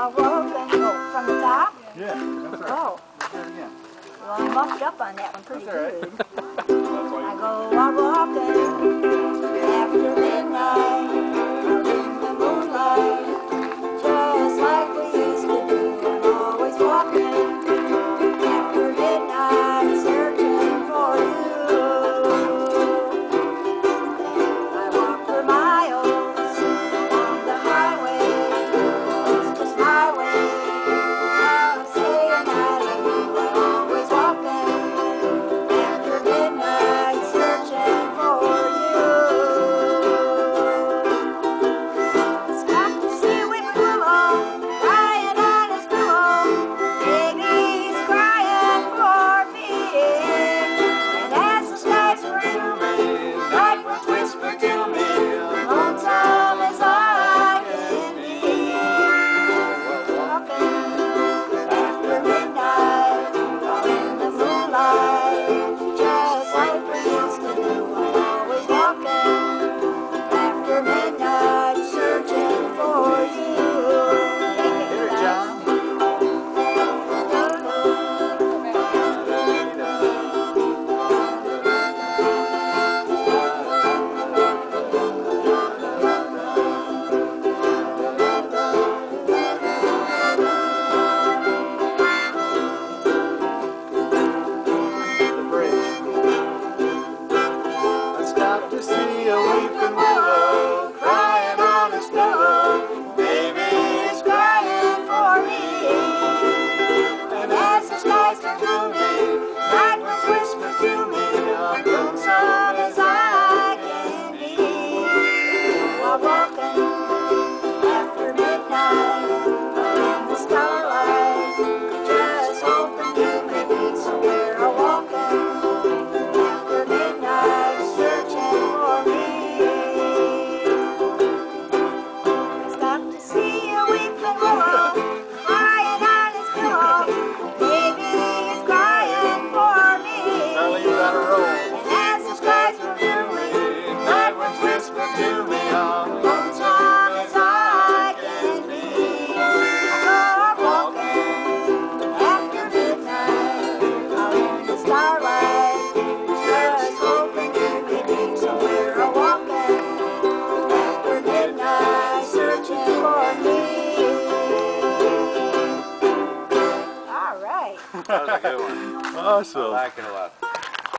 I'll walk and go from the top? Yeah, that's right. Oh. Let's do it again. Well, I muffed up on that one pretty That's good. Right. I go out walking after midnight, out in the moonlight, just like we used to do. I'm always walking after midnight, searching for you. I walk for miles on the highway, it's just my way of saying I love you. I'm always walking after midnight, searching for you. Stop to see weeping willow, crying on his pillow. Baby's crying for me. And as the skies were gloomy, night winds whisper to me, lonesome as I can be. Walking after midnight, out in the moonlight, just like we used to do. I'm always walking after midnight, searching for you. Here, John. The bridge. I stopped to see a weeping willow, crying on his pillow. Baby's crying for me. And as the skies turn gloomy, night winds whisper to me, I'm lonesome as I can be. While walking after midnight, out in the starlight, just hoping you may be somewhere. I'm walking after midnight, searching for me. I stopped to see a weeping willow, crying on his pillow. Baby is crying for me. Darleen, you gotta roll. And as the skies were gloomy, night winds whisper to me, I'm lonesome as I can be. I go out walking after midnight, out in the starlight, just hoping you may be somewhere. I'm walking after midnight, searching for me. All right. That was a good one. Awesome. I like it a lot.